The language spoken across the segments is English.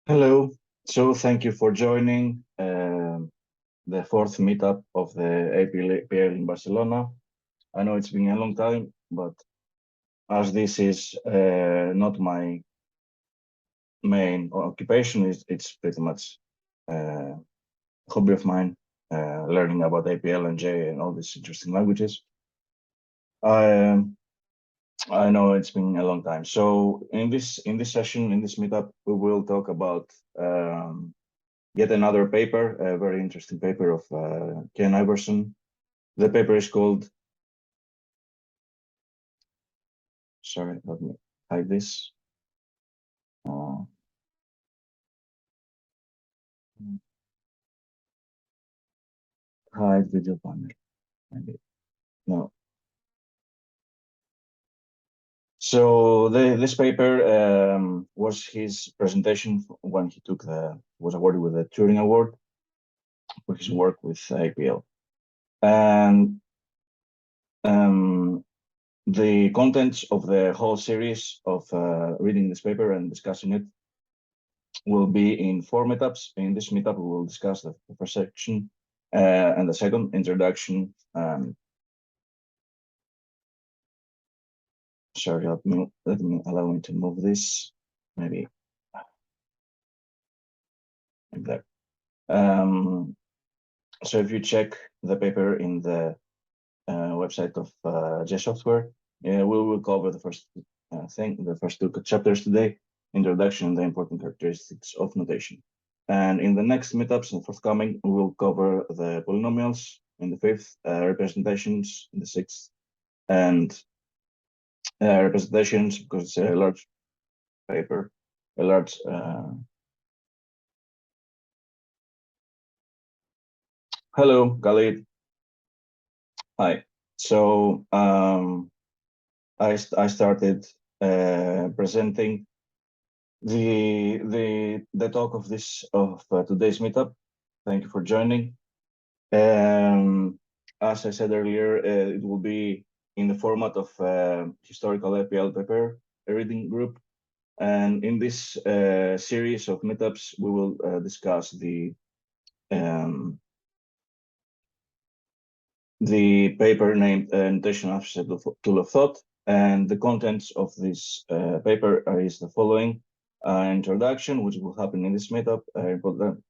Hello. So thank you for joining the fourth meetup of the APL in Barcelona. I know it's been a long time, but as this is not my main occupation, it's pretty much a hobby of mine, learning about APL and J and all these interesting languages. I know it's been a long time. So in this session, in this meetup, we will talk about yet another paper, a very interesting paper of Ken Iverson. The paper is called, sorry, let me hide this. Hide video panel, maybe. No. So this paper was his presentation when he was awarded with the Turing Award for his work with APL. And the contents of the whole series of reading this paper and discussing it will be in 4 meetups. In this meetup, we will discuss the first section and the second, introduction. Sorry, allow me to move this, maybe like that. So if you check the paper in the website of J Software, we will cover the first the first 2 chapters today, introduction and the important characteristics of notation. And in the next meetups and forthcoming, we will cover the polynomials in the 5th, representations in the 6th, and representations, because it's a large paper, a large hello, Khalid. Hi. So I started presenting the talk of today's meetup. Thank you for joining. As I said earlier, it will be in the format of historical APL paper, a reading group. And in this series of meetups, we will discuss the paper named Notation Associative Tool of Thought. And the contents of this paper is the following. Introduction, which will happen in this meetup,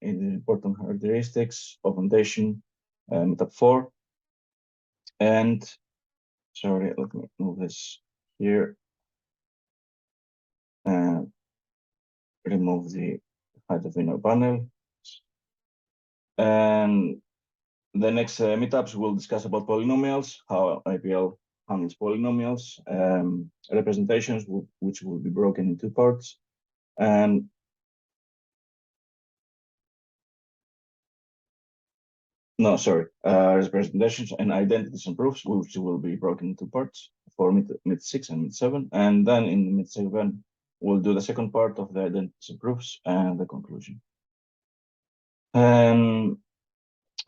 important characteristics of notation, meetup 4. And sorry, let me move this here and remove the height of inner panel. And the next meetups will discuss about polynomials, how APL handles polynomials, representations which will be broken into parts, and no, sorry, representations and identities and proofs, which will be broken into parts for mid 6 and mid 7. And then in mid 7, we'll do the second part of the identities and proofs and the conclusion.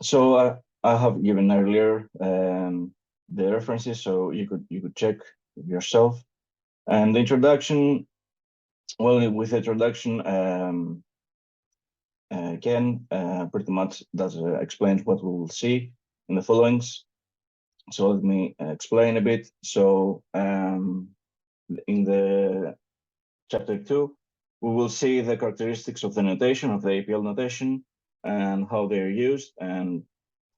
So I have given earlier the references, so you could check yourself. And the introduction, well, with the introduction, Ken pretty much explains what we will see in the followings. So let me explain a bit. So in the chapter 2, we will see the characteristics of the notation, of the APL notation, and how they're used and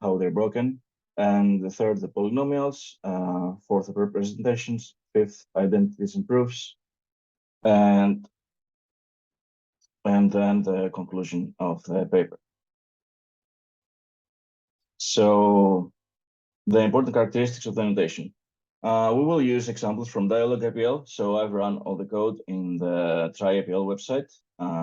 how they're broken. And the third, the polynomials. Fourth, the representations. Fifth, identities and proofs. And then the conclusion of the paper. So the important characteristics of the notation. We will use examples from Dialog APL. So I've run all the code in the Try APL website,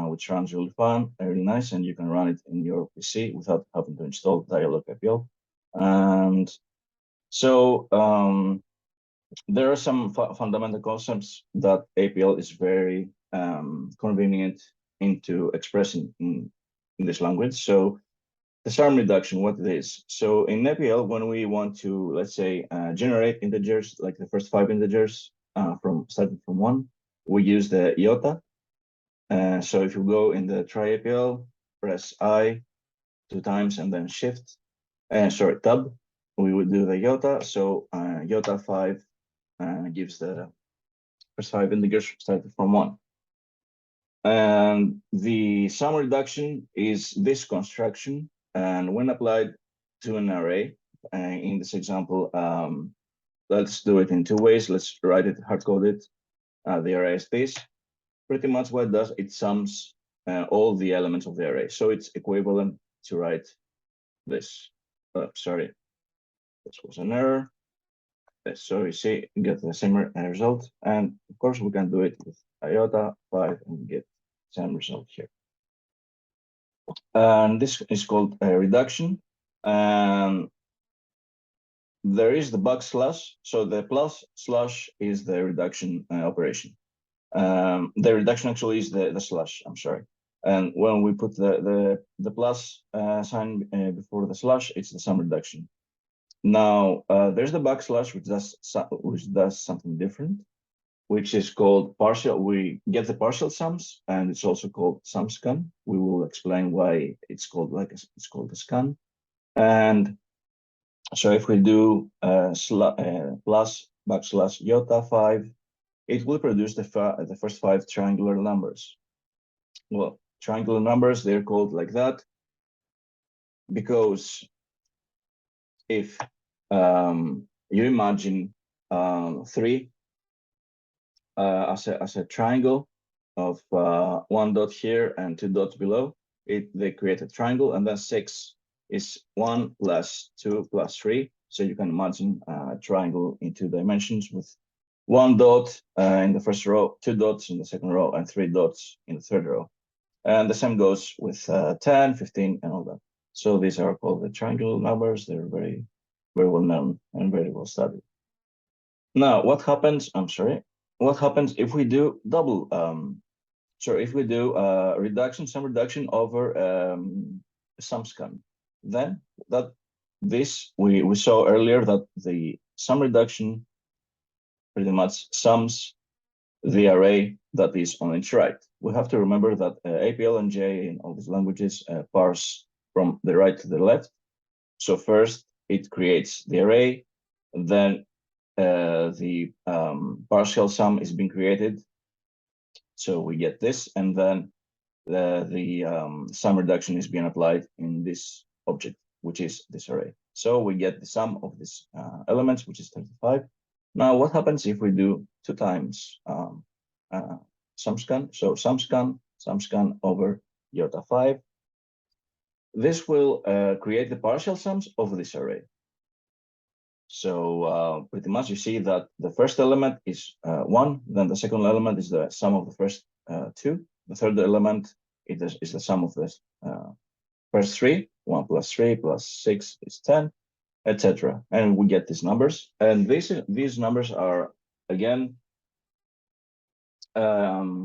which runs really fun, really nice, and you can run it in your PC without having to install Dialog APL. And so there are some fundamental concepts that APL is very convenient into expressing in this language. So the sum reduction, what it is. So in APL, when we want to, let's say, generate integers, like the first 5 integers starting from 1, we use the iota. So if you go in the try APL, press I 2 times and then shift, tab, we would do the iota. So iota 5 gives the first 5 integers started from 1. And the sum reduction is this construction. And when applied to an array, in this example, let's do it in 2 ways. Let's write it, hard code it. The array is this. Pretty much what it does, it sums all the elements of the array. So it's equivalent to write this. Sorry, this was an error. So you see, you get the same result. And of course, we can do it with iota 5 and get the same result here. And this is called a reduction. And there is the backslash. So the plus slash is the reduction operation. The reduction actually is the slash, I'm sorry. And when we put the plus sign before the slash, it's the sum reduction. Now, there's the backslash, which does something different, which is called partial. We get the partial sums, and it's also called sum scan. We will explain why it's called it's called a scan. And so if we do plus backslash iota 5, it will produce the first 5 triangular numbers. Well, triangular numbers, they're called like that because if you imagine 3 as a triangle of 1 dot here and 2 dots below, they create a triangle, and then 6 is 1 plus 2 plus 3. So you can imagine a triangle in 2 dimensions with 1 dot in the first row, 2 dots in the second row, and 3 dots in the third row. And the same goes with 10, 15, and all that. So these are called the triangle numbers. They're very, very well known and very well studied. Now, what happens? What happens if we do double? If we do sum reduction over sum scan? Then we saw earlier that the sum reduction pretty much sums the array that is on its right. We have to remember that APL and J in all these languages parse from the right to the left. So first it creates the array, then the partial sum is being created. So we get this, and then the sum reduction is being applied in this object, which is this array. So we get the sum of these elements, which is 35. Now, what happens if we do 2 times sum scan? So sum scan over iota 5. This will create the partial sums of this array. So pretty much you see that the first element is 1, then the second element is the sum of the first 2. The third element is the sum of the first 3. 1 plus 3 plus 6 is 10, etc. And we get these numbers. And these numbers are, again, a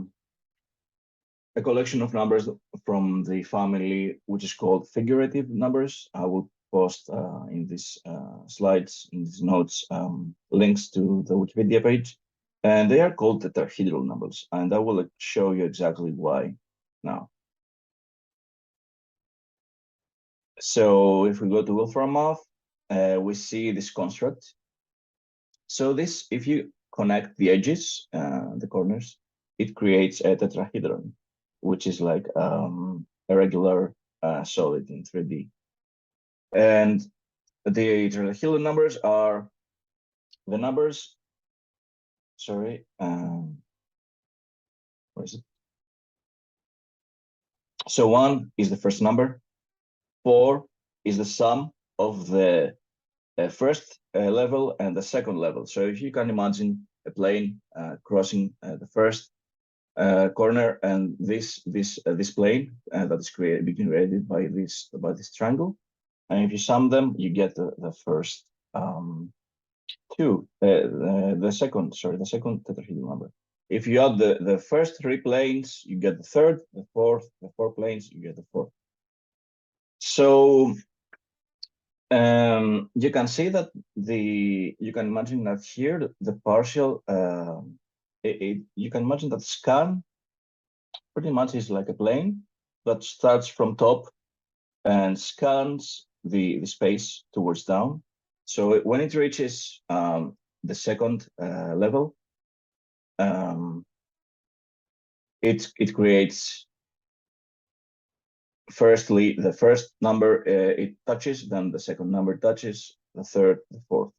collection of numbers from the family, which is called figurative numbers. I will post in these slides, in these notes, links to the Wikipedia page. And they are called tetrahedral numbers. And I will show you exactly why now. So if we go to Wolfram, we see this construct. So this, if you connect the edges, the corners, it creates a tetrahedron, which is like a regular solid in 3D. And the tetrahedral numbers are the numbers, where is it? So 1 is the first number, 4 is the sum of the first level and the second level. So if you can imagine a plane crossing the first corner and this plane that is being created by this triangle, and if you sum them, you get the first the second tetrahedral number. If you add the first 3 planes, you get the third, the fourth, the 4 planes, you get the fourth. So you can see that you can imagine that here the partial you can imagine that scan pretty much is like a plane that starts from top and scans the space towards down. So when it reaches the second level, it creates firstly the first number it touches, then the second number touches, the third, the fourth.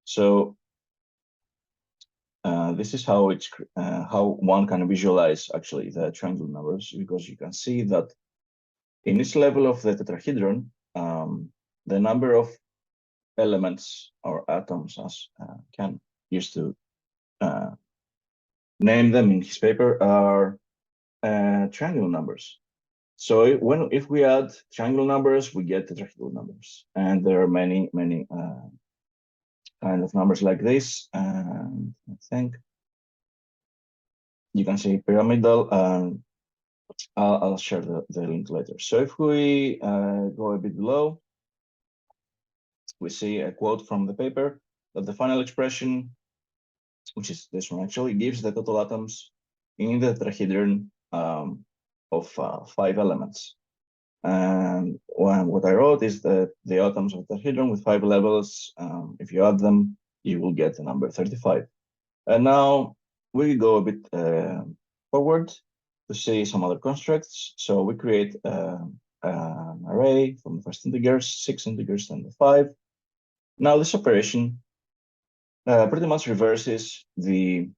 So this is how it's how one can visualize actually the triangle numbers, because you can see that in each level of the tetrahedron, the number of elements or atoms, as Ken used to name them in his paper, are triangle numbers. So if we add triangle numbers, we get tetrahedral numbers, and there are many kind of numbers like this. And I think you can see pyramidal, and I'll share the link later. So if we go a bit below, we see a quote from the paper that the final expression, which is this one actually, gives the total atoms in the tetrahedron of 5 elements. And what I wrote is that the atoms of the tetrahedron with 5 levels, if you add them, you will get the number 35. And now we go a bit forward to see some other constructs. So we create an array from the first integers, 6 integers, and the 5. Now this operation pretty much reverses the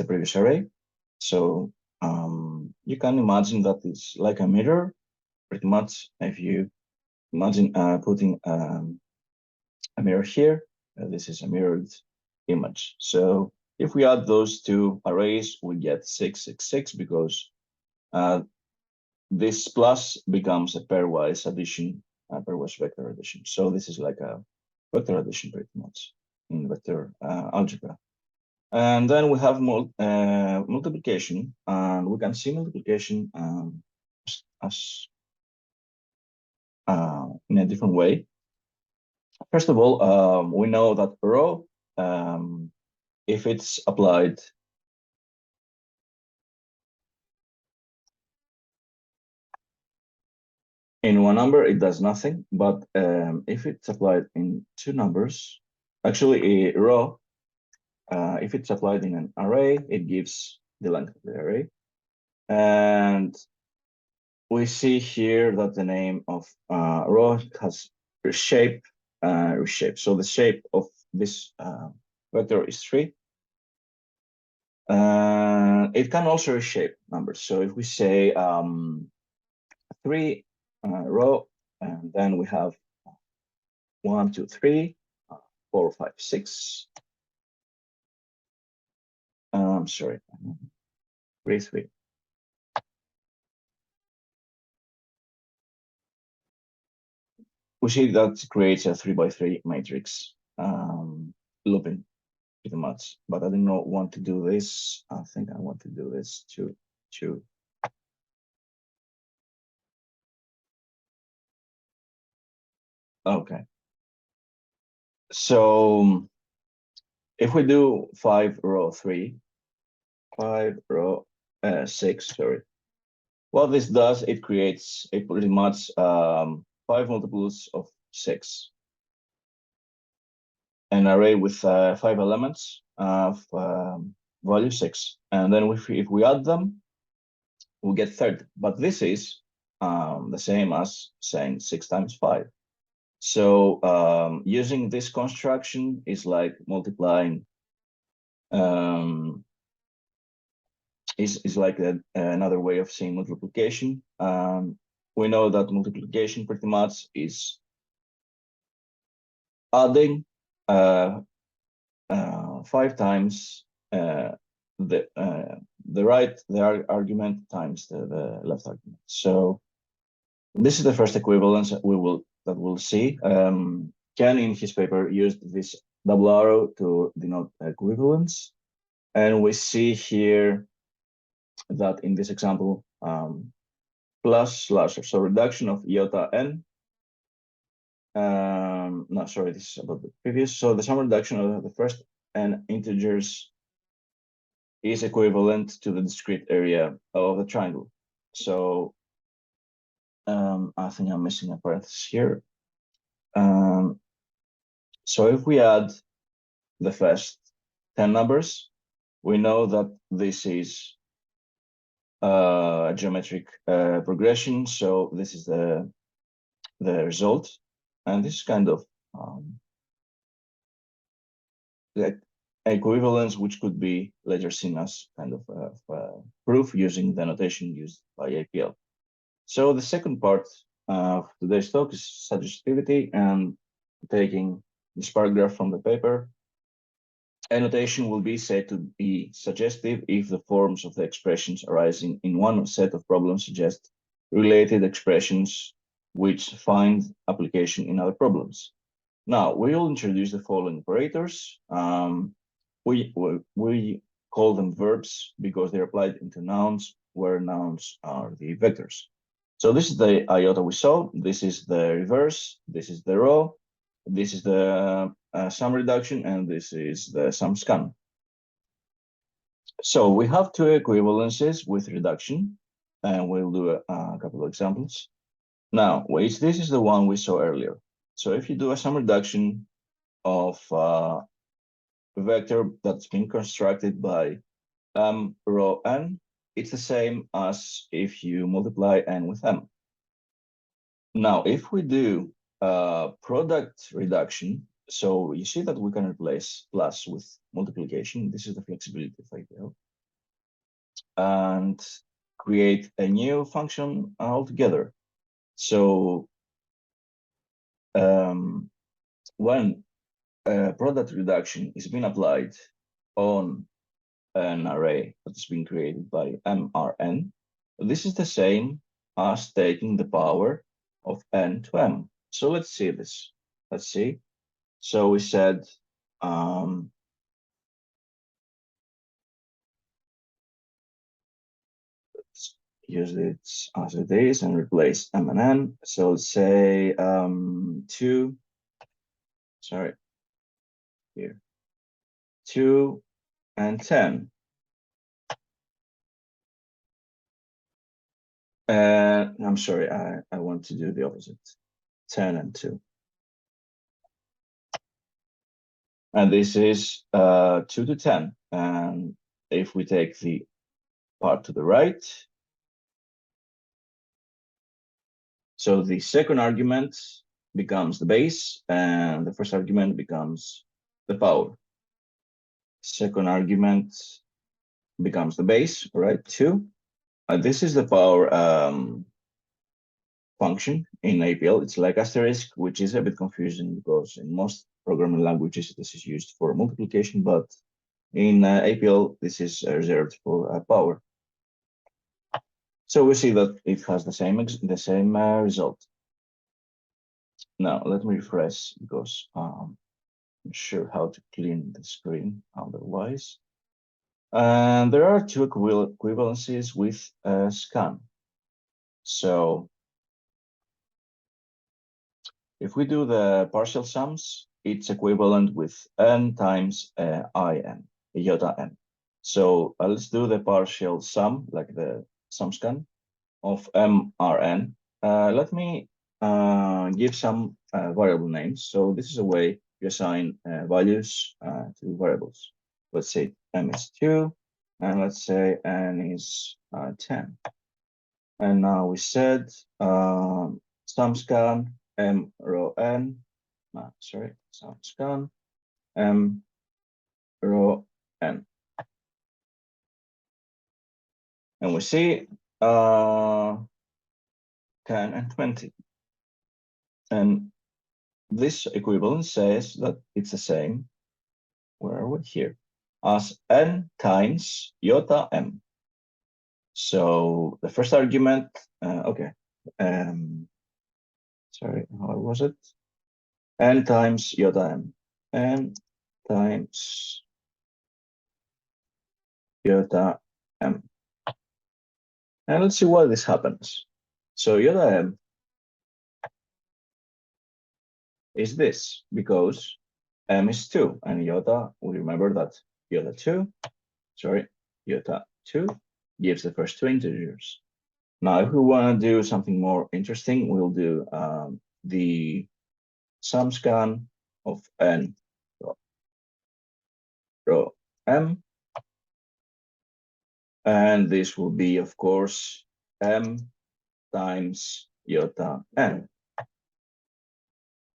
previous array. So you can imagine that it's like a mirror, pretty much. If you imagine putting a mirror here, this is a mirrored image. So if we add those two arrays, we get 666, because this plus becomes a pairwise addition, a pairwise vector addition. So this is like a vector addition pretty much in vector algebra. And then we have multiplication, and we can see multiplication as in a different way. First of all, we know that rho, if it's applied in one number, it does nothing. But if it's applied in two numbers, actually a rho, if it's applied in an array, it gives the length of the array. And we see here that the name of rho has reshape. So the shape of this vector is 3. It can also reshape numbers. So if we say 3 rho, and then we have 1, 2, 3, 4, 5, 6. Sorry, 3, 3. We see that creates a 3 by 3 matrix, looping pretty much. But I do not want to do this. I think I want to do this to. Okay. So if we do 5 rho 3, 5 rho 6, sorry. What this does, it creates a pretty much 5 multiples of 6. An array with 5 elements of value 6. And then if we add them, we get 30. But this is the same as saying 6 times 5. So using this construction is like multiplying, is like another way of saying multiplication. We know that multiplication pretty much is adding 5 times the argument times the left argument. So this is the first equivalence we'll see. Ken in his paper used this double arrow to denote equivalence, and we see here that in this example, plus slash, so reduction of iota n. No, sorry, this is about the previous. So the sum reduction of the first n integers is equivalent to the discrete area of the triangle. So I think I'm missing a parenthesis here. So if we add the first 10 numbers, we know that this is a geometric progression. So this is the result, and this is kind of like equivalence, which could be later seen as kind of proof using the notation used by APL. So the second part of today's talk is suggestivity, and taking this paragraph from the paper, a notation will be said to be suggestive if the forms of the expressions arising in one set of problems suggest related expressions which find application in other problems. Now, we will introduce the following operators. We call them verbs because they're applied into nouns, where nouns are the vectors. So this is the iota we saw. This is the reverse. This is the row. This is the sum reduction, and this is the sum scan. So we have two equivalences with reduction, and we'll do a couple of examples. Now, this is the one we saw earlier. So if you do a sum reduction of a vector that's been constructed by m row n, it's the same as if you multiply n with m. Now, if we do product reduction, so you see that we can replace plus with multiplication. This is the flexibility of APL, and create a new function altogether. So when product reduction is being applied on an array that has been created by mRn, this is the same as taking the power of n to m. So let's see this. Let's see. So we said let's use it as it is and replace m and n. So say 2, sorry, here, 2 and 10. I'm sorry, I want to do the opposite. 10 and 2. And this is 2 to 10. And if we take the part to the right, so the second argument becomes the base, and the first argument becomes the power. Second argument becomes the base, right? 2. This is the power function in APL. It's like asterisk, which is a bit confusing because in most programming languages this is used for multiplication, but in APL this is reserved for power. So we see that it has the same result. Now let me refresh because I'm not sure how to clean the screen otherwise. And there are two equivalencies with scan. So if we do the partial sums, it's equivalent with n times in, iota n. So let's do the partial sum, like the sum scan of mRn. Let me give some variable names. So this is a way you assign values to variables. Let's say m is 2, and let's say n is 10. And now we said sum scan m row n, sum scan m row n. And we see 10 and 20. And this equivalence says that it's the same, where are we here, as n times iota m. So the first argument, okay, sorry, how was it? N times iota m, n times iota m. And let's see why this happens. So iota m is this, because m is 2, and iota, we remember that iota 2, sorry, iota 2 gives the first two integers. Now, if we want to do something more interesting, we'll do the sum scan of n row m, and this will be, of course, m times iota n.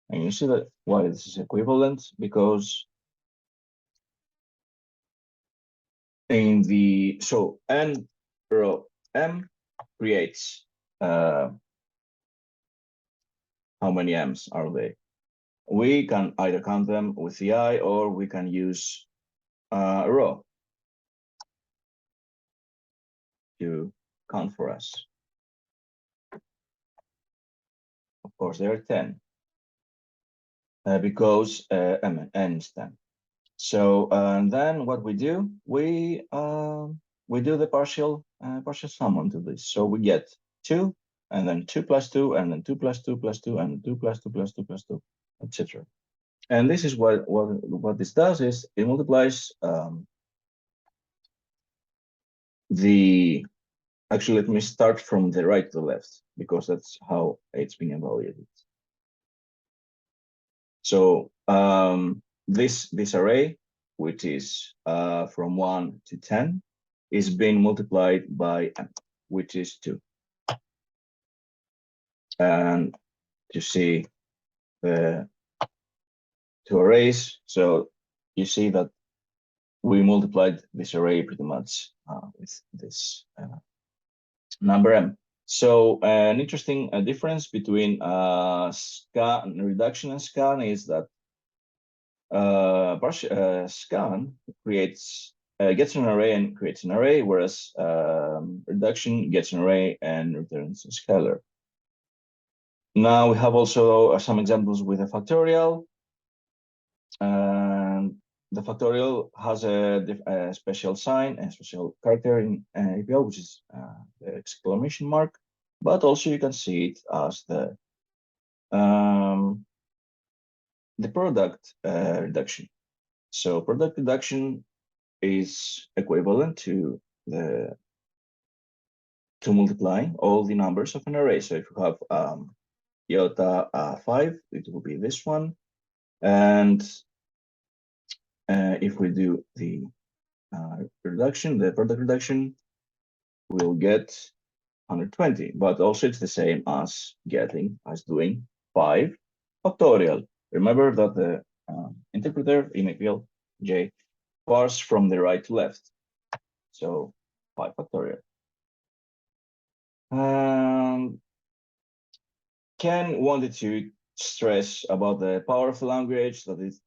And you see that why this is equivalent, because in the n row m creates how many m's are they? We can either count them with the eye, or we can use a row to count for us. Of course, there are 10 because n is 10. So then what we do, we do the partial sum onto this. So we get 2, and then 2 plus 2, and then 2 plus 2 plus 2, and 2 plus 2 plus 2 plus 2, etc. And this is what this does is it multiplies actually, let me start from the right to the left, because that's how it's being evaluated. So this array, which is from 1 to 10, is being multiplied by m, which is 2. And to see the two arrays, so you see that we multiplied this array pretty much with this number m. So an interesting difference between scan reduction and scan is that scan gets an array and creates an array, whereas reduction gets an array and returns a scalar. Now we have also some examples with a factorial. And the factorial has a special sign, a special character in APL, which is the exclamation mark, but also you can see it as the product reduction. So product reduction is equivalent to multiplying all the numbers of an array. So if you have iota 5, it will be this one, and if we do the reduction, the product reduction, we'll get 120, but also it's the same as doing 5 factorial. Remember that the interpreter in APL J parse from the right to left. So 5 factorial. Ken wanted to stress about the power of the language, that it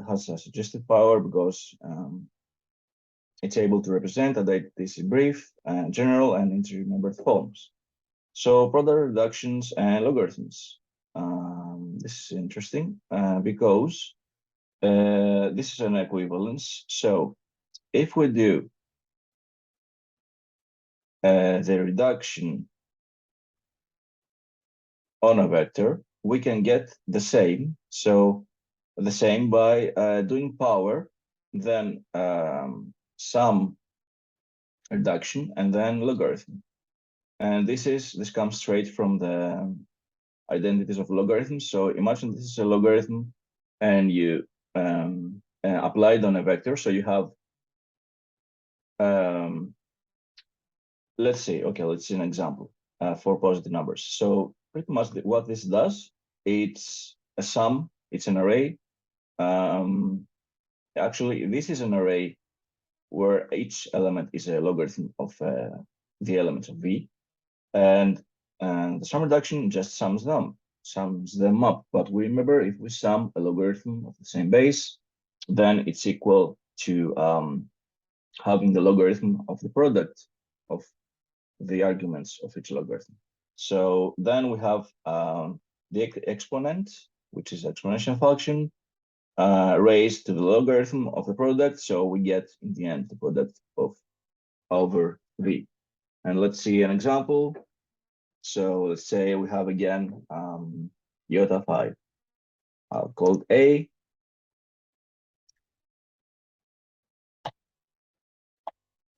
has a suggestive power because it's able to represent this brief, general, and intermembered forms. So product reductions and logarithms. This is interesting because this is an equivalence. So if we do the reduction on a vector, we can get the same. So the same by doing power, then sum reduction, and then logarithm. And this comes straight from the identities of logarithms. So imagine this is a logarithm, and you apply it on a vector. So you have, let's see an example for positive numbers. So pretty much what this does, it's a sum, it's an array. Actually, this is an array where each element is a logarithm of the elements of V, and the sum reduction just sums them up. But we remember, if we sum a logarithm of the same base, then it's equal to having the logarithm of the product of the arguments of each logarithm. So then we have the exponent, which is exponential function, raised to the logarithm of the product. So we get in the end the product of over V. And let's see an example. So let's say we have again iota 5 called A.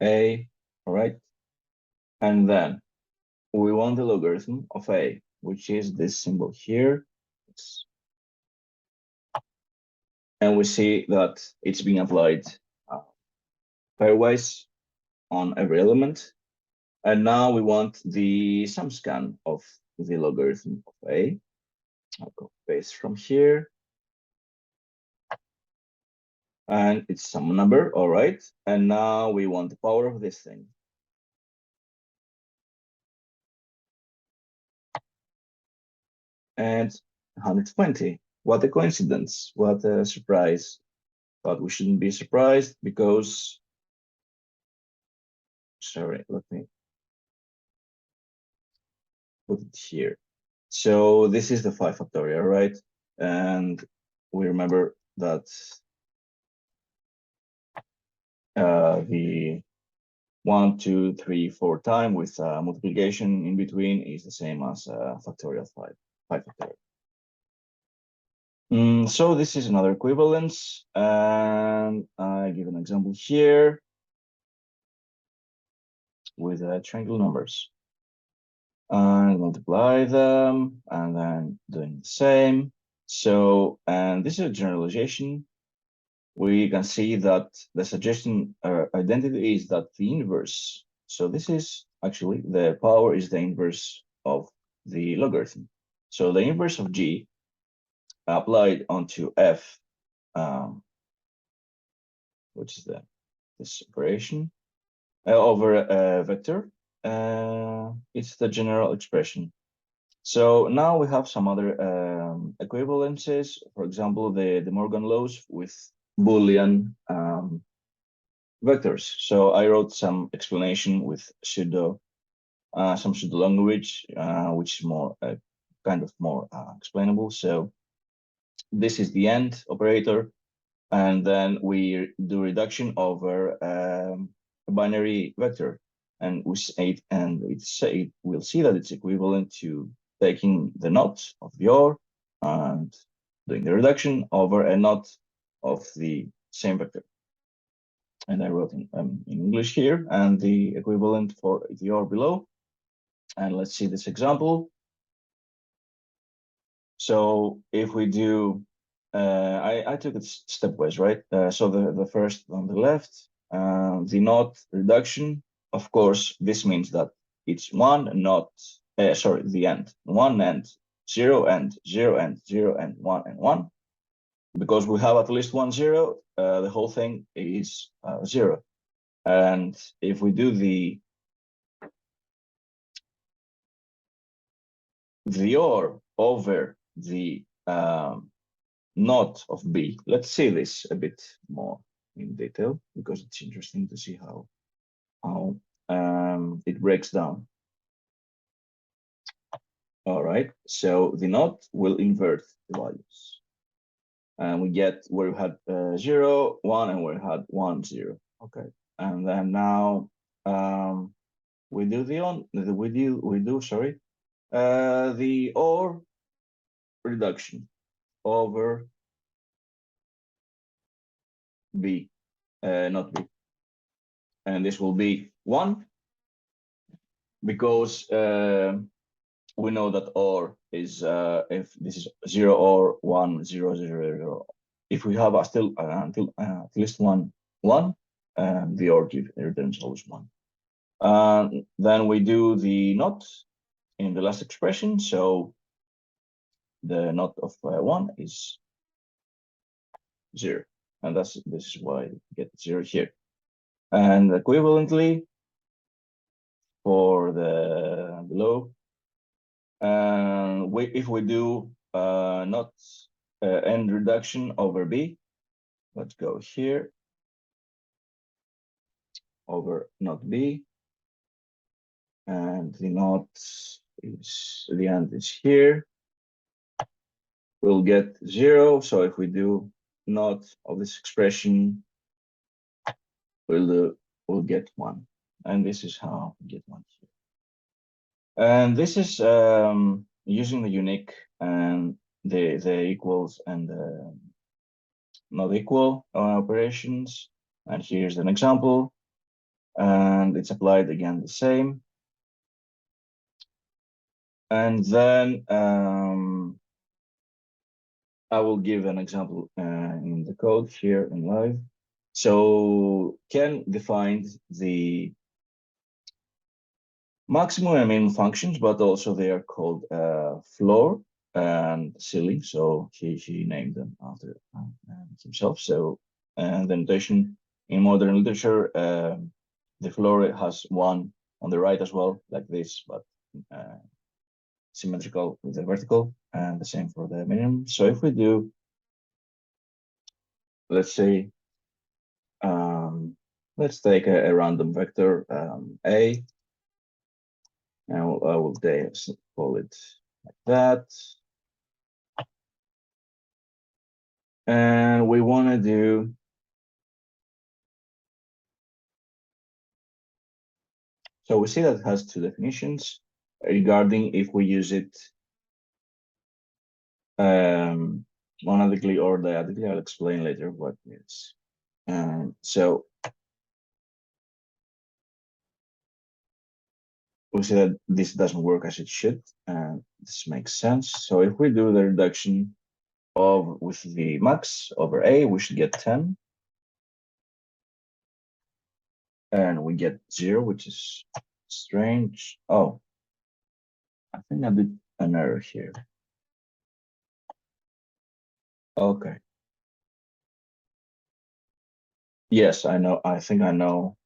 A, all right? And then we want the logarithm of A, which is this symbol here. And we see that it's being applied pairwise on every element. And now we want the sum scan of the logarithm of A. I'll copy paste from here. And it's some number, all right. And now we want the power of this thing. And 120. What a coincidence. What a surprise. But we shouldn't be surprised because, sorry, let me put it here. So this is the 5 factorial, right? And we remember that the 1, 2, 3, 4 time with multiplication in between is the same as factorial 5 factorial. So this is another equivalence, and I give an example here with triangle numbers. And multiply them, and then doing the same. So, and this is a generalization. We can see that the suggestion identity is that the inverse. So this is actually the power is the inverse of the logarithm. So the inverse of G applied onto F, which is this operation over a vector. It's the general expression. So now we have some other equivalences. For example, the De Morgan laws with Boolean vectors. So I wrote some explanation with some pseudo language, which is more kind of more explainable. So this is the AND operator, and then we do reduction over a binary vector, and we'll see that it's equivalent to taking the not of the OR and doing the reduction over a not of the same vector. And I wrote in English here, and the equivalent for the OR below. And let's see this example. So if we do, I took it stepwise, right? So the first on the left, the not reduction. Of course, this means that it's one not, sorry, the end, one and 0 and 0 and 0 and 1 and 1. Because we have at least 1 0, the whole thing is 0. And if we do the OR over the not of B. Let's see this a bit more in detail because it's interesting to see how it breaks down. All right, so the not will invert the values. And we get where we had 0, 1, and where we had 1, 0. Okay, and then now we do the OR reduction over B, not B. And this will be 1 because we know that OR is if this is 0 or 1, 0, 0, 0. If we have still until at least 1, 1, the OR returns always 1. Then we do the not in the last expression. So the not of 1 is 0. And this is why we get 0 here. And equivalently for the below, if we do not end reduction over B, let's go here over not B, and the not is the end is here. We'll get 0. So if we do not of this expression, we'll get 1, and this is how we get 1 here. And this is using the unique and the equals and the not equal operations. And here's an example. and it's applied again the same. And then I will give an example in the code here in live. So Ken defined the maximum and minimum functions, but also they are called floor and ceiling. So he named them after himself. So the notation in modern literature, the floor has one on the right as well, like this, but symmetrical with the vertical, and the same for the minimum. So if we do, let's say, let's take a random vector A, and I will call it like that. And we want to do, so we see that it has two definitions regarding if we use it monadically or dyadically. I'll explain later what it is. So we see that this doesn't work as it should, and this makes sense. So if we do the reduction of with the max over A, we should get 10. And we get 0, which is strange. Oh, I think I did an error here. Okay. Yes, I know. I think I know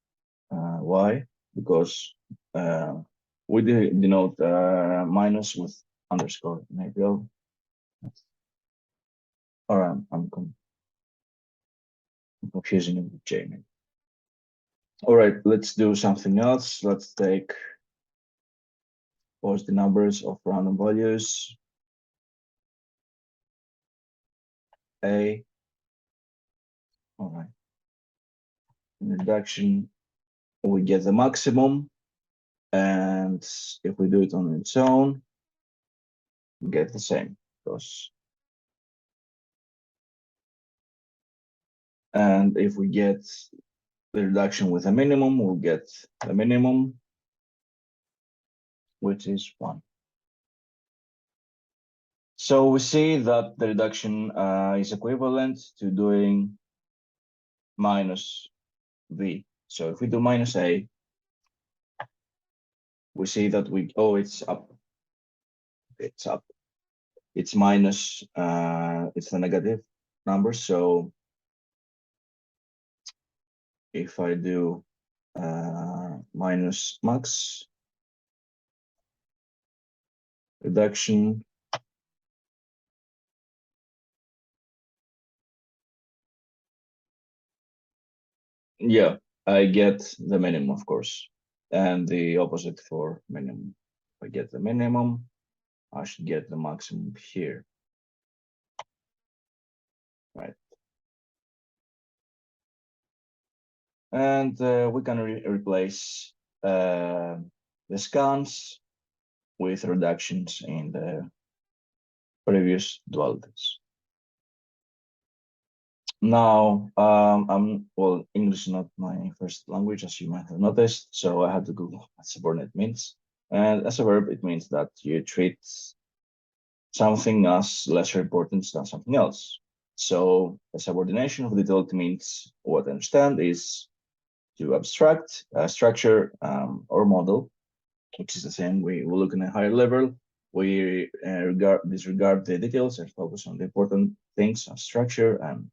why. Because we denote minus with underscore in APL. Or I'm confusing it with J. Maybe. All right, let's do something else. Let's take the numbers of random values. A. All right. In reduction, we get the maximum. And if we do it on its own, we get the same. And if we get the reduction with a minimum, we'll get the minimum, which is 1. So we see that the reduction is equivalent to doing minus V. So if we do minus A, we see that it's up. It's up. It's minus, it's the negative number. So if I do minus max reduction, yeah, I get the minimum, of course, and the opposite for minimum. If I get the minimum, I should get the maximum here, right? And we can replace the scans with reductions in the previous dualities. Now, well, English is not my first language, as you might have noticed, so I had to Google what subordinate means. And as a verb, it means that you treat something as lesser important than something else. So a subordination of the utility means, what I understand is to abstract a structure or model, which is the same. We will look in a higher level. We disregard the details and focus on the important things on structure and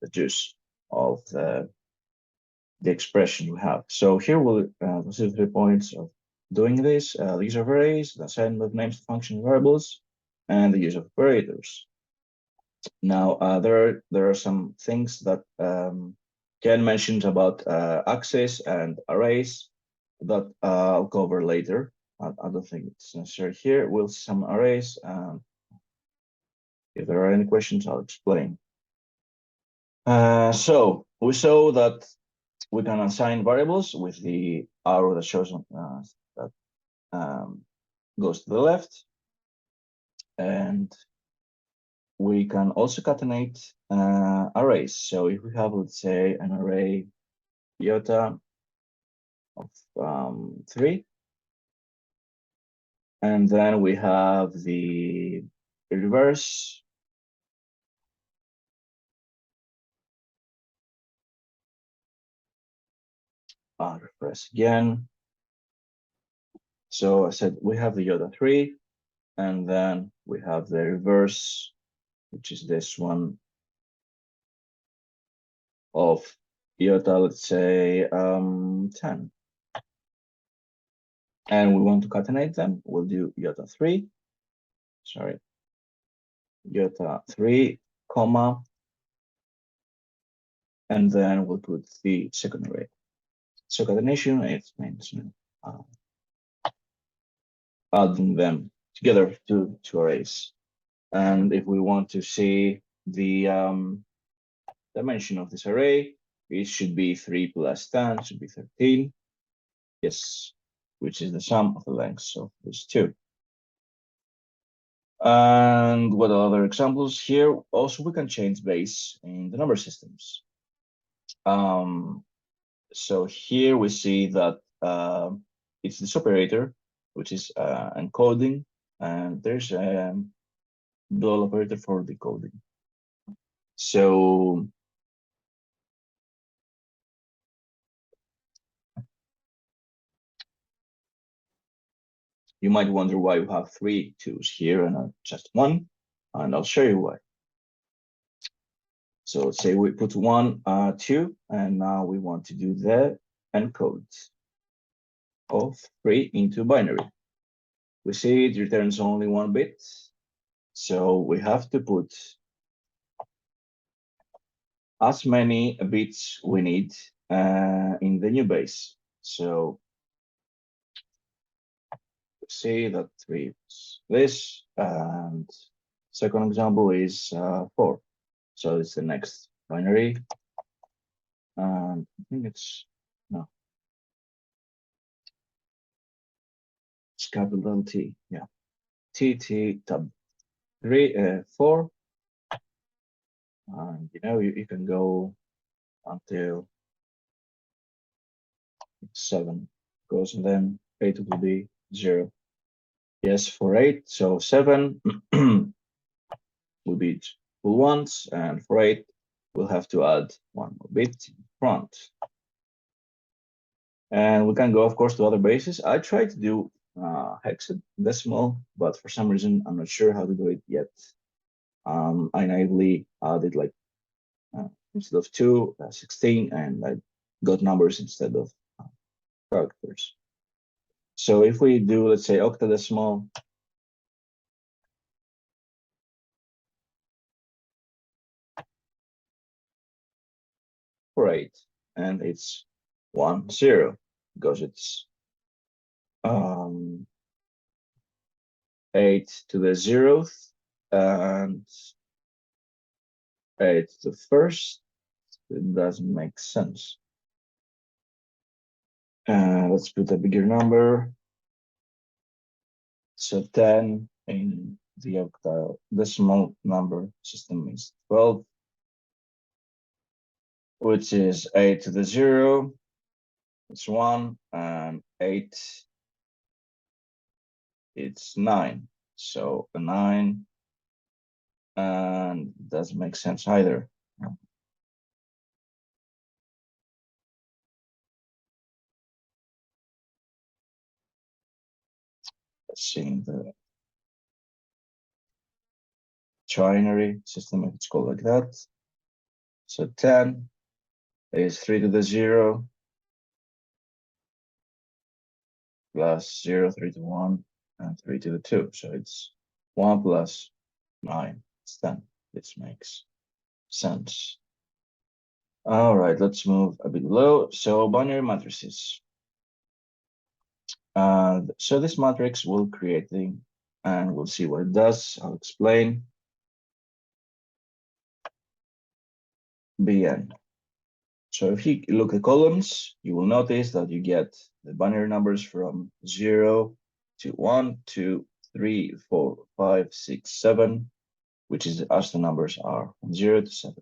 the juice of the expression we have. So here we'll consider 3 points of doing this. The use of arrays, the assignment of names to function variables, and the use of operators. Now, there are some things that Ken mentioned about access and arrays that I'll cover later. I don't think it's necessary here. We'll see some arrays. If there are any questions, I'll explain. So we saw that we can assign variables with the arrow that shows that goes to the left. And we can also concatenate arrays. So if we have, let's say, an array iota of 3. And then we have the reverse. I'll refresh again. So I said we have the iota 3, and then we have the reverse, which is this one of iota, let's say 10. And we want to concatenate them. We'll do iota 3, sorry, iota 3, comma, and then we'll put the second array. So concatenation, it means adding them together to two arrays. And if we want to see the dimension of this array, it should be 3 plus 10, should be 13. Yes, which is the sum of the lengths of these two. And what are other examples here? Also, we can change base in the number systems. So here we see that it's this operator, which is encoding, and there's a dual operator for decoding. So you might wonder why you have 3 2s here and not just 1, and I'll show you why. So let's say we put 1, 2, and now we want to do the encode of 3 into binary. We see it returns only 1 bit, so we have to put as many bits we need in the new base. So we see that 3 is this, and second example is 4. So it's the next binary. And I think it's, no, it's capital T, yeah. TT tab 3, 4. And you know, you can go until 7 goes, and then 8 will be 0. Yes, for 8, so 7 will be full ones, and for 8, we'll have to add 1 more bit in front. And we can go, of course, to other bases. I tried to do hexadecimal, but for some reason, I'm not sure how to do it yet. I naively did like instead of 2, 16, and I got numbers instead of characters. So if we do, let's say, octadecimal, for 8, and it's 1, 0, because it's 8 to the 0th and 8 to the 1st. It doesn't make sense. Let's put a bigger number. So 10 in the octadecimal number system is 12, which is 8 to the 0. It's 1, and 8, it's 9. So a 9, and doesn't make sense either. Let's see the trinary system, if it's called like that. So 10 is 3 to the 0 plus 0, 3 to 1, and 3 to the 2. So it's 1 plus 9, it's 10. This makes sense. All right, let's move a bit below. So binary matrices. So this matrix will create the, and we'll see what it does. I'll explain. BN. So if you look at columns, you will notice that you get the binary numbers from 0 to 1, 2, 3, 4, 5, 6, 7, which is as the numbers are from 0 to 7.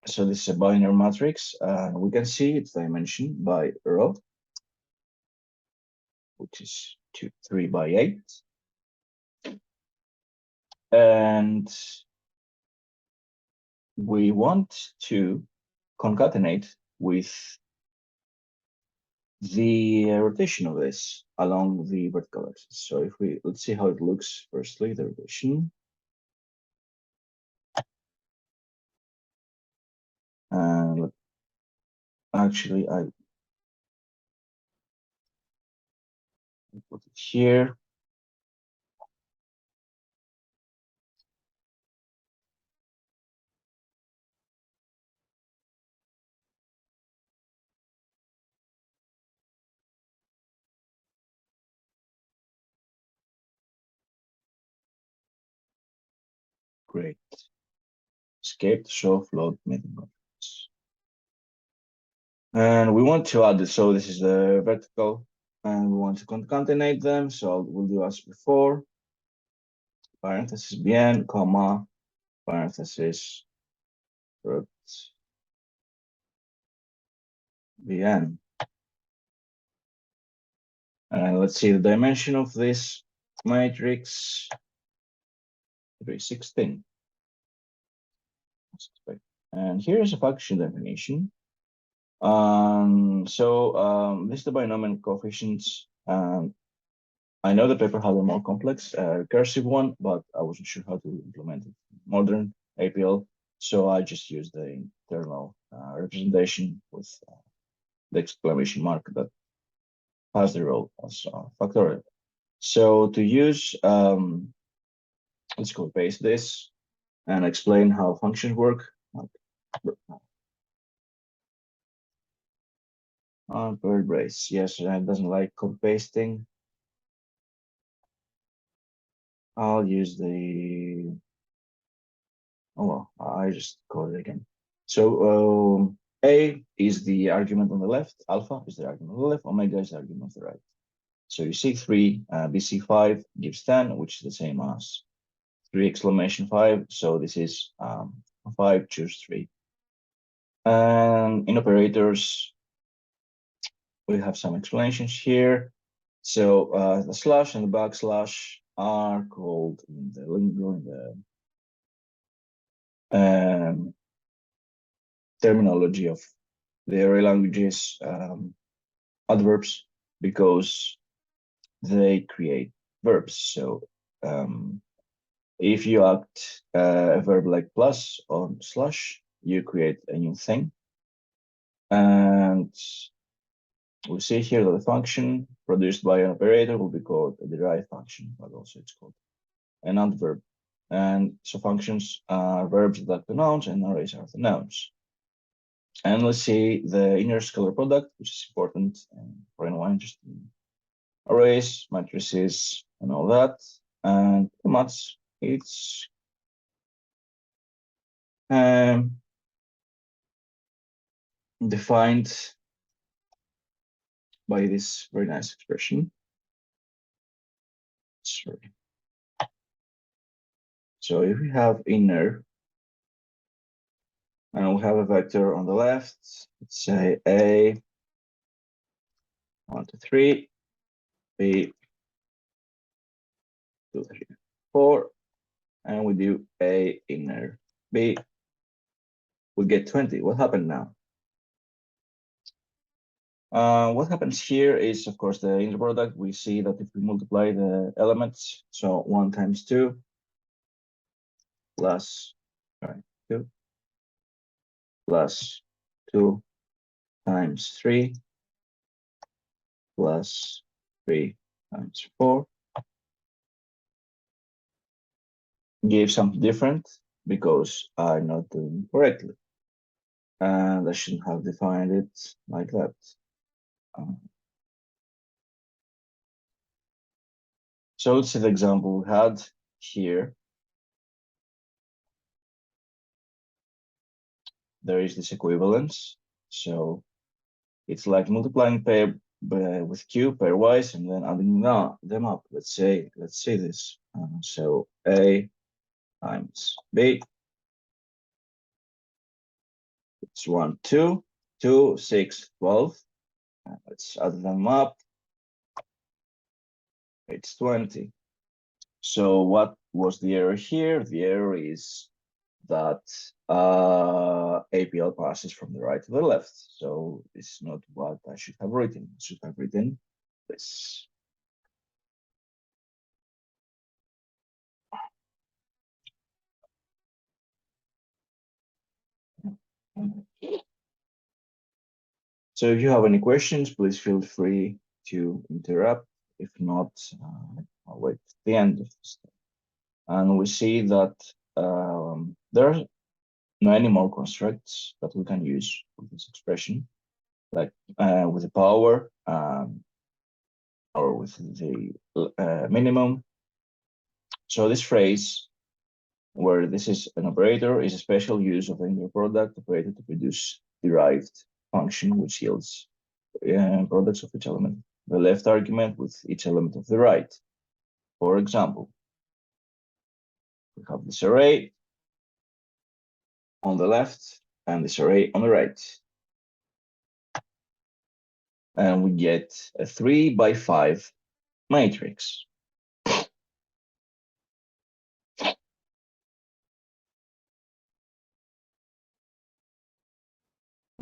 So this is a binary matrix, and we can see its dimension by row, which is 3 by 8. And we want to concatenate with the rotation of this along the vertical axis. So if let's see how it looks. Firstly, the rotation. And actually, I put it here. Great. Escape, show, float, meeting conference. And we want to add it. So this is the vertical, and we want to concatenate them. So we'll do as before. Parenthesis BN, comma, parenthesis root BN. And let's see the dimension of this matrix, 316. And here is a function definition. This is the binomial coefficients. I know the paper had a more complex recursive one, but I wasn't sure how to implement it. Modern APL, so I just used the internal representation with the exclamation mark that has the role as factorial. So to use, let's go paste this and explain how functions work. Bird brace, yes, it doesn't like copy pasting. I'll use the, oh well, I just call it again. So A is the argument on the left, alpha is the argument on the left, omega is the argument on the right. So you see 3, BC5 gives 10, which is the same as 3 exclamation 5. So this is 5, choose 3. And in operators, we have some explanations here. So the slash and the backslash are called in the lingo, in the terminology of the array languages, adverbs, because they create verbs. So if you act a verb like plus or slash, you create a new thing. And we see here that the function produced by an operator will be called a derived function, but also it's called an adverb. And so functions are verbs that act on nouns, and arrays are the nouns. And let's see the inner scalar product, which is important for anyone interested in arrays, matrices, and all that. And pretty much it's defined by this very nice expression. Sorry. So if we have inner, and we have a vector on the left, let's say A, 1, 2, 3, B, 2, 3, 4, and we do A inner B, we get 20. What happened now? What happens here is, of course, the inner product. We see that if we multiply the elements, so 1 times 2 plus 2 plus 2 times 3 plus 3 times 4 gives something different because I'm not doing correctly. And I shouldn't have defined it like that. So let's see the example we had here. There is this equivalence. So it's like multiplying pair with q pairwise and then adding them up. Let's say this. So A times B It's 1, 2, 2, 6, 12. Let's add them up. It's 20. So what was the error here? The error is that APL passes from the right to the left. So this is not what I should have written. I should have written this. So if you have any questions, please feel free to interrupt. If not, I'll wait at the end of this. And we see that there are many more constructs that we can use with this expression, like with the power or with the minimum. So this phrase, where this is an operator, is a special use of the interproduct operator to produce derived function, which yields products of each element, the left argument with each element of the right. For example, we have this array on the left and this array on the right. And we get a 3 by 5 matrix.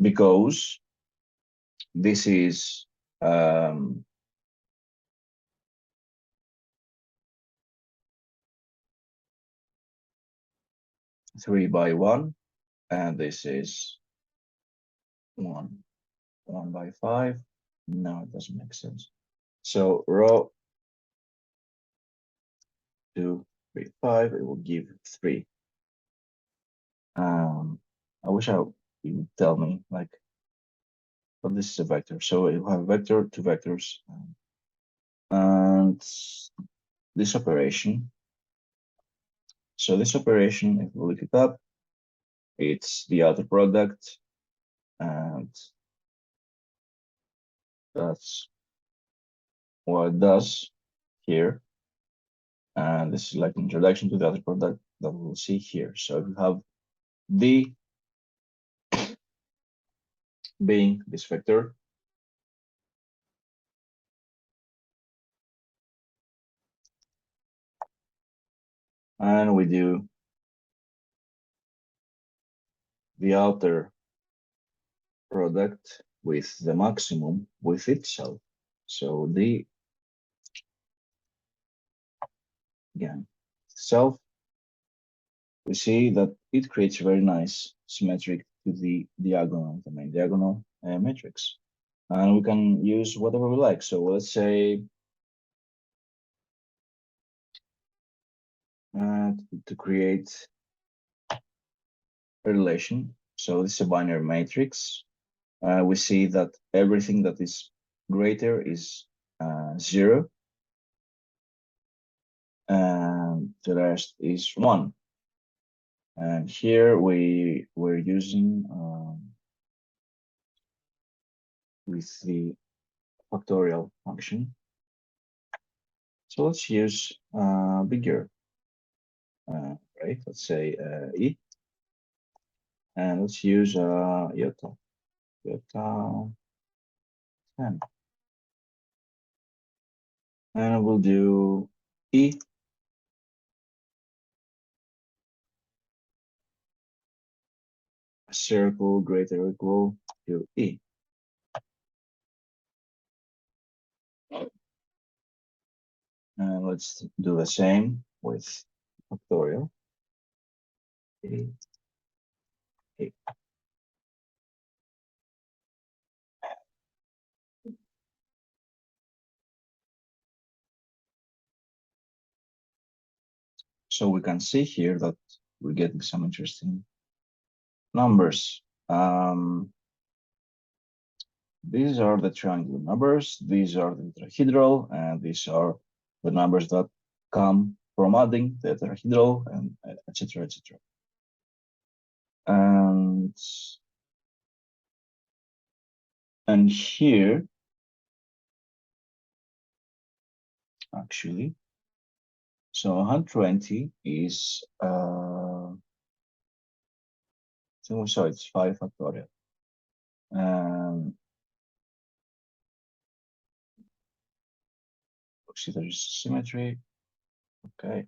Because this is 3 by 1, and this is 1 by 5. No, it doesn't make sense. So row 2, 3, 5, it will give 3. I wish you would tell me, like, but this is a vector. So you have vector, 2 vectors, and this operation. So this operation, if we look it up, it's the outer product, and that's what it does here. And this is like an introduction to the outer product that we'll see here. So you have D being this vector, and we do the outer product with the maximum with itself. So D, again, self, we see that it creates a very nice symmetric to the diagonal, the main diagonal matrix. And we can use whatever we like. So let's say to create a relation. So this is a binary matrix. We see that everything that is greater is 0, and the rest is 1. And here we're using with the factorial function. So let's use bigger, right? Let's say e, and let's use iota 10, and we'll do e circle greater or equal to e. And let's do the same with factorial. E. So we can see here that we're getting some interesting numbers. These are the triangular numbers, these are the tetrahedral, and these are the numbers that come from adding the tetrahedral, and etc., etc. And here, actually, so 120 is think we saw it's 5 factorial. See, there's symmetry. Okay.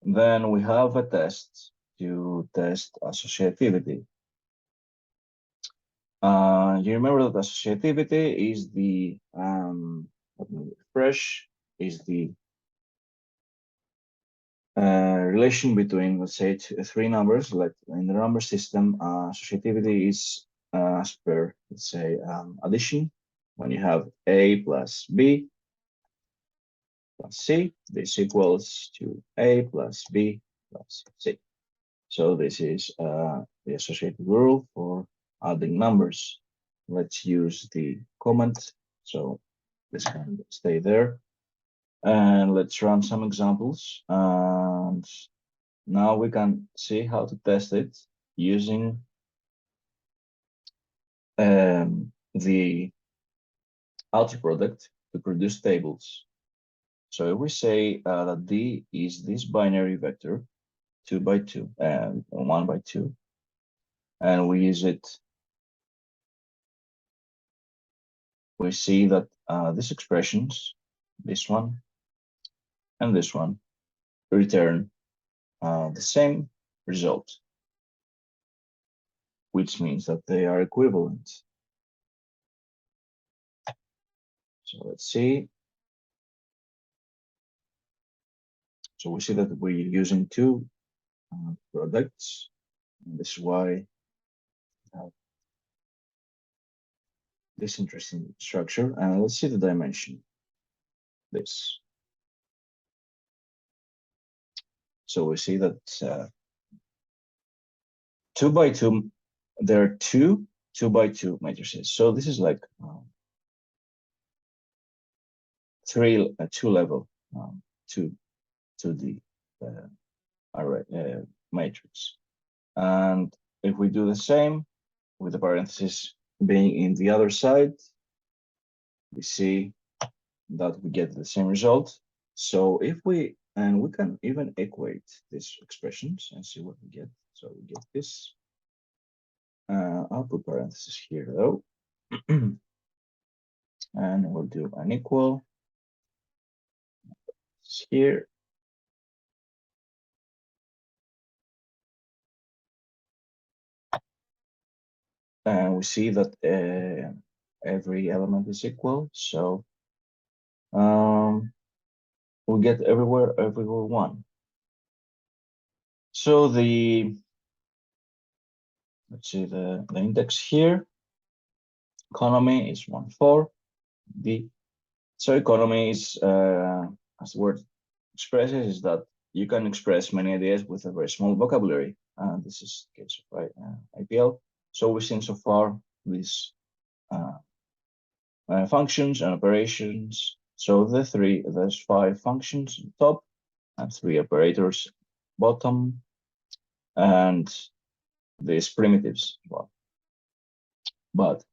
Then we have a test to test associativity. You remember that associativity is the let me refresh, is the relation between, let's say, three numbers. Like in the number system, associativity is as per, let's say, addition. When you have A plus B plus C, this equals to A plus B plus C. So this is the associative rule for adding numbers. Let's use the comment. So this can stay there. And let's run some examples. And now we can see how to test it using the outer product to produce tables. So if we say that D is this binary vector, 2 by 2 and 1 by 2, and we use it, we see that these expressions, this one and this one, return the same result, which means that they are equivalent. So let's see. So we see that we're using two products, and this is why we have this interesting structure. And let's see the dimension. This. So we see that 2 by 2, there are two 2 by 2 matrices. So this is like two level 2D array matrix. And if we do the same with the parentheses being in the other side, we see that we get the same result. So if we, and we can even equate these expressions and see what we get. So we get this. I'll put parentheses here though. And we'll do an equal here. And we see that every element is equal. So we get everywhere one. So the, let's see the index here. Economy is 1, 4, B. So economy is, as the word expresses, is that you can express many ideas with a very small vocabulary. And this is the case of APL. So we've seen so far these functions and operations. So there's 5 functions on top and 3 operators bottom, and these primitives as well. But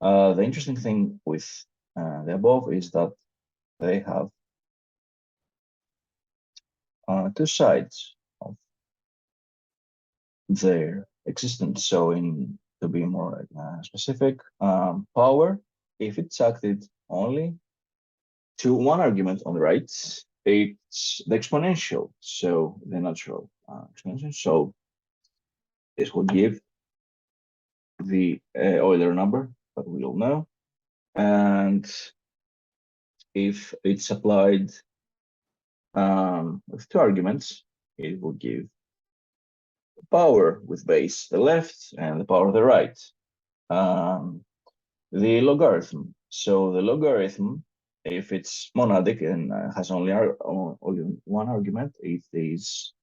the interesting thing with the above is that they have two sides of their existence. So to be more specific, power, if it's acted only to one argument on the right, it's the exponential, so the natural exponential. So this will give the Euler number that we all know. And if it's applied with 2 arguments, it will give the power with base the left and the power the right. The logarithm. So the logarithm, if it's monadic and has only one argument, it is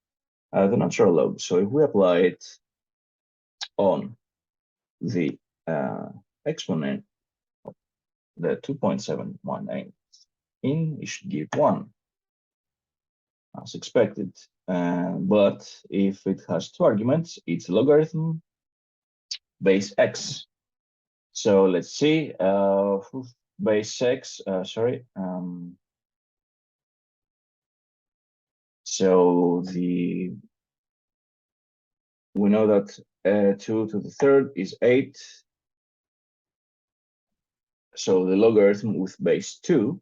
the natural log. So if we apply it on the exponent of the 2.718 it should give 1 as expected. But if it has 2 arguments, it's logarithm base x. So let's see, base x, sorry. So we know that 2 to the third is 8. So the logarithm with base 2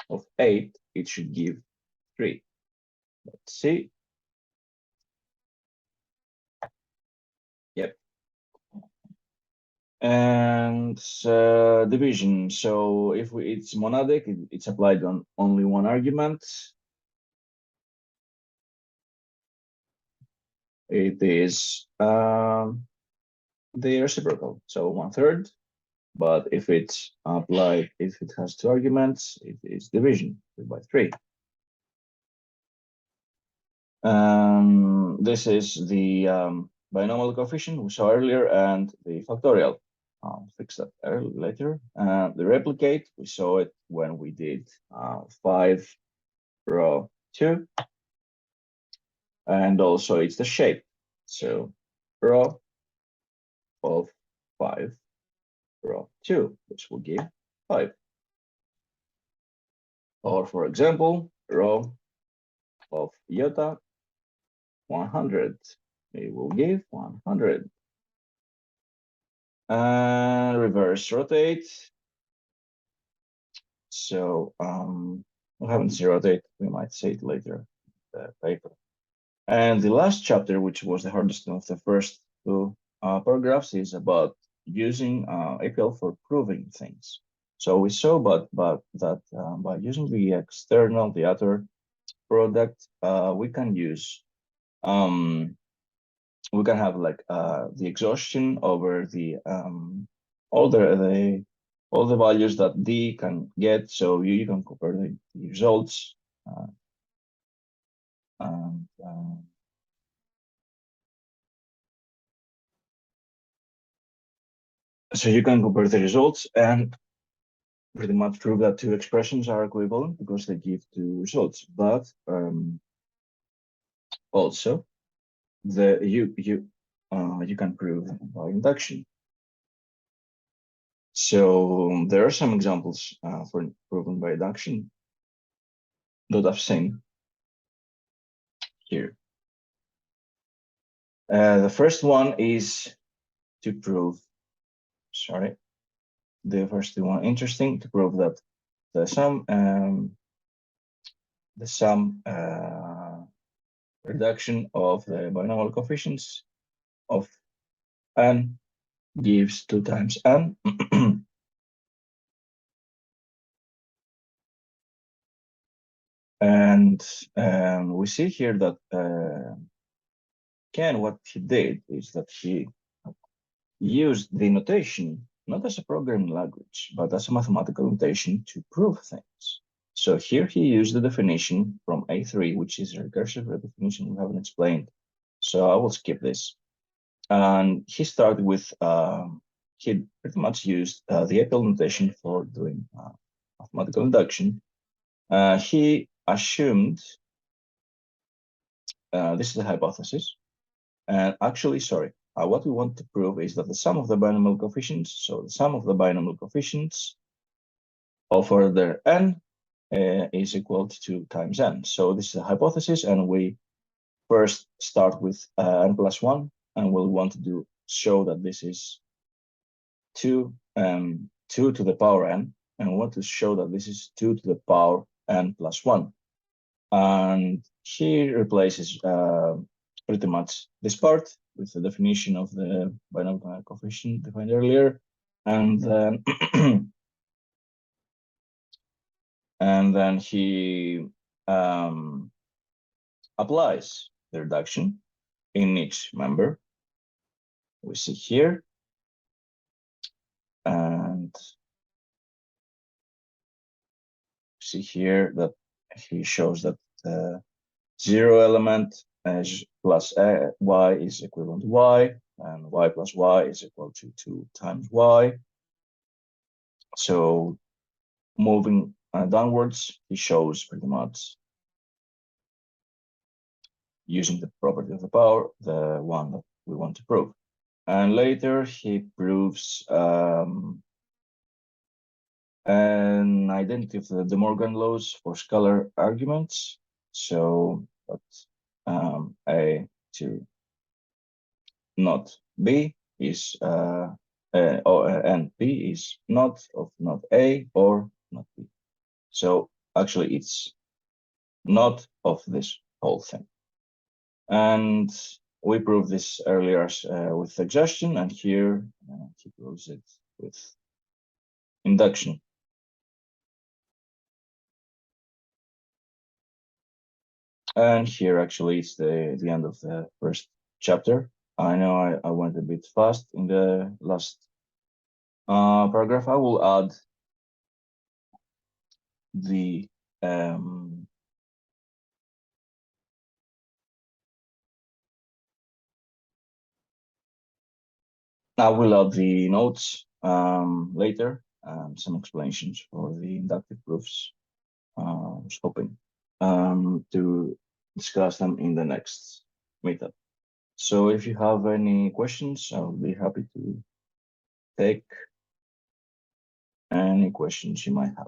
of 8, it should give 3. Let's see. Yep. And division. So if it's monadic, it's applied on only one argument. It is the reciprocal, so 1/3. But if it's applied, if it has two arguments, it is division 3/3. This is the binomial coefficient we saw earlier and the factorial. I'll fix that later. The replicate, we saw it when we did 5 row 2. And also it's the shape. So row of 5 row 2, which will give 5. Or for example, row of iota 100, it will give 100. And reverse rotate. So we haven't seen rotate, we might say it later in the paper. And the last chapter, which was the hardest of the first two paragraphs, is about using APL for proving things. So we saw that by using the external, the other product, we can use we can have like the exhaustion over the all the values that D can get. So you can compare the results and so you can compare the results and pretty much prove that two expressions are equivalent because they give two results. But also you can prove by induction. So there are some examples for proven by induction that I've seen here. The first one is to prove, the first one interesting, to prove that the sum reduction of the binomial coefficients of n gives 2 times n. And we see here that Ken, what he did is that he used the notation not as a programming language, but as a mathematical notation to prove things. So here he used the definition from A3, which is a recursive redefinition we haven't explained. So I will skip this. And he started with, he pretty much used the APL notation for doing mathematical induction. He assumed, this is the hypothesis, and actually, what we want to prove is that the sum of the binomial coefficients, so the sum of the binomial coefficients of order n is equal to 2 times n. So this is a hypothesis, and we first start with n plus 1, and we'll want to show that this is 2 to the power n, and we want to show that this is 2 to the power n plus 1. And he replaces pretty much this part with the definition of the binomial coefficient defined earlier, and then and then he applies the reduction in each member. We see here, and see here that he shows that the 0 element plus y is equivalent to y, and y plus y is equal to 2 times y. So moving downwards, he shows pretty much using the property of the power, the one that we want to prove. And later he proves an identity of the De Morgan laws for scalar arguments. So that's A2 not B is and B is not of not A or not B. So actually it's not of this whole thing. And we proved this earlier with suggestion, and here he proves it with induction. And here actually it's the end of the first chapter. I know I went a bit fast in the last paragraph. I will add the I will add the notes later, some explanations for the inductive proofs. I was hoping to discuss them in the next meetup. So if you have any questions, I'll be happy to take any questions you might have.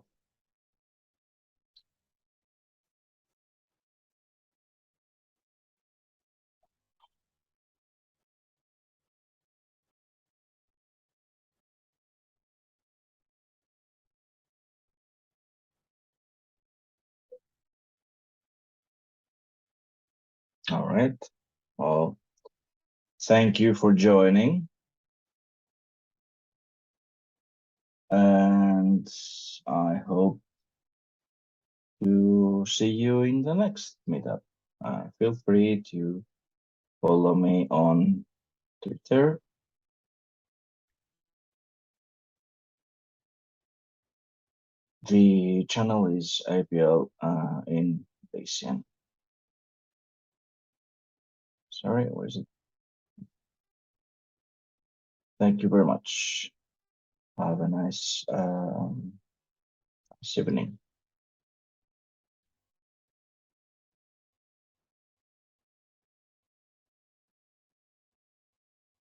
All right. Well, thank you for joining. And I hope to see you in the next meetup. Feel free to follow me on Twitter. The channel is APL in BCN. Sorry, where is it? Thank you very much. Have a nice evening.